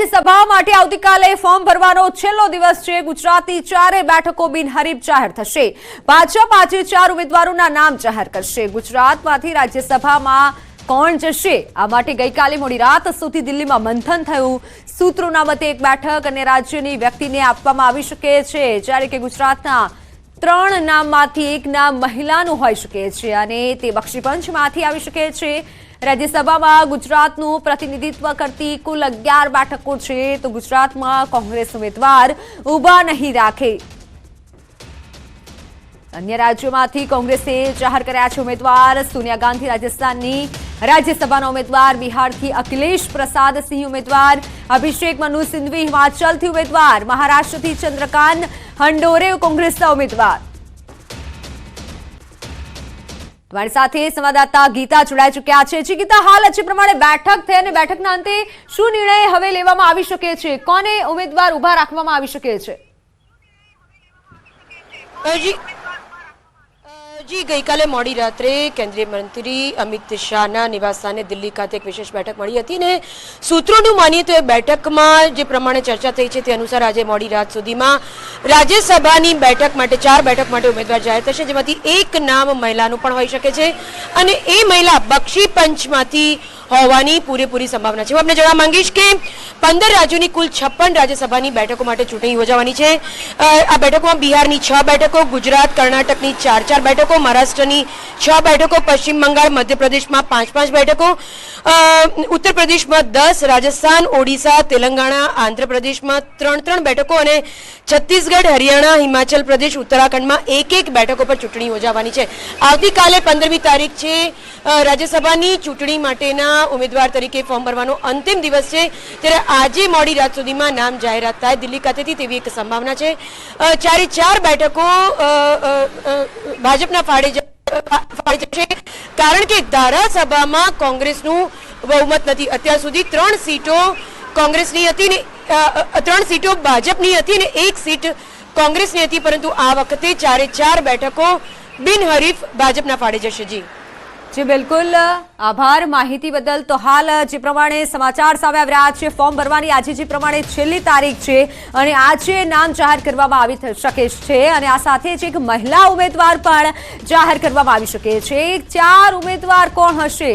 રાજ્યસભા માટે આવતીકાલે ફોર્મ ભરવાનો છેલ્લો દિવસ છે। ગુજરાતની 4 બેઠકો બિનહરીફ જાહેર થશે। ભાજપ આજે 4 ઉમેદવારોના નામ જાહેર કરશે। ગુજરાતમાંથી રાજ્યસભામાં કોણ જશે આ માટે ગઈકાલે મોડી રાત સુધી દિલ્હીમાં મંથન થયું। સૂત્રોના મતે એક બેઠક અને રાજ્યની વ્યક્તિને આપવામાં આવી શકે છે, જ્યારે કે ગુજરાતના 3 નામમાંથી એક નામ મહિલાનું હોઈ શકે છે અને તે બક્ષીપંચમાંથી આવી શકે છે। રાજ્યસભામાં ગુજરાતનું પ્રતિનિધિત્વ કરતી કુલ 11 બેઠકો છે, તો ગુજરાતમાં કોંગ્રેસ ઉમેદવાર ઊભા નહીં રાખે। અન્ય રાજ્યોમાંથી કોંગ્રેસે જાહેર કર્યા છે ઉમેદવાર। સોનિયા ગાંધી રાજસ્થાનની રાજ્યસભાના ઉમેદવાર, બિહારથી અખિલેશ પ્રસાદ સિંહ ઉમેદવાર, અભિષેક મનુ સિંઘવી હિમાચલથી ઉમેદવાર, મહારાષ્ટ્રથી ચંદ્રકાંત હંડોરે કોંગ્રેસના ઉમેદવાર। તમારી સાથે સંવાદદાતા ગીતા જોડાઈ ચૂક્યા છે। જી ગીતા, હાલ જે પ્રમાણે બેઠક થઈ અને બેઠકના અંતે શું નિર્ણય હવે લેવામાં આવી શકે છે? કોને ઉમેદવાર ઉભા રાખવામાં આવી શકે છે? જી ગઈકાલે મોડી રાત્રે કેન્દ્રીય મંત્રી અમિત શાહના નિવાસસ્થાને દિલ્હી ખાતે એક વિશેષ બેઠક મળી હતી ને સૂત્રોનું માનીએ તો એ બેઠકમાં જે પ્રમાણે ચર્ચા થઈ છે તે અનુસાર આજે મોડી રાત સુધીમાં રાજ્યસભાની બેઠક માટે 4 બેઠક માટે ઉમેદવાર જાહેર થશે, જેમાંથી એક નામ મહિલાનું પણ હોઈ શકે છે અને એ મહિલા બક્ષી પંચમાંથી હોવાની પૂરેપૂરી સંભાવના છે। હું આપને જણાવવા માંગીશ કે 15 રાજ્યોની કુલ 56 રાજ્યસભાની બેઠકો માટે ચૂંટણી યોજાવાની છે। આ બેઠકોમાં બિહારની 6 બેઠકો, ગુજરાત કર્ણાટકની 4 બેઠકો, મહારાષ્ટ્રની 6 બેઠકો, પશ્ચિમ બંગાળ મધ્યપ્રદેશમાં 5 બેઠકો, ઉત્તર પ્રદેશમાં 10, રાજસ્થાન, ઓડિશા, તેલંગાણા, આંધ્રપ્રદેશમાં 3 બેઠકો અને છત્તીસગઢ, હરિયાણા, હિમાચલ પ્રદેશ, ઉત્તરાખંડમાં 1 બેઠકો પર ચૂંટણી યોજાવાની છે। આવતીકાલે 15મી તારીખ છે રાજ્યસભાની ચૂંટણી માટેના ઉમેદવાર તરીકે ફોર્મ ભરવાનો અંતિમ દિવસ છે, ત્યારે આજે મોડી રાત સુધીમાં નામ જાહેરાત થાય દિલ્હી ખાતેથી તેવી એક સંભાવના છે। 4 બેઠકો ભાજપના ફાળે જશે, કારણ કે ધારાસભામાં કોંગ્રેસનું બહુમત નથી। અત્યાર સુધી 3 સીટો કોંગ્રેસની હતી ને 3 સીટો ભાજપની હતી ને 1 સીટ કોંગ્રેસની હતી, પરંતુ આ વખતે 4 બેઠકો બિનહરીફ ભાજપના ફાળે જશે। જી બિલકુલ, આભાર માહિતી બદલ। તો હાલ જે પ્રમાણે સમાચાર સામે આવી રહ્યા છે, ફોર્મ ભરવાની આજે જે પ્રમાણે છેલ્લી તારીખ છે અને આજે નામ જાહેર કરવામાં આવી શકે છે અને આ સાથે જ એક મહિલા ઉમેદવાર પણ જાહેર કરવામાં આવી શકે છે। 4 ઉમેદવાર કોણ હશે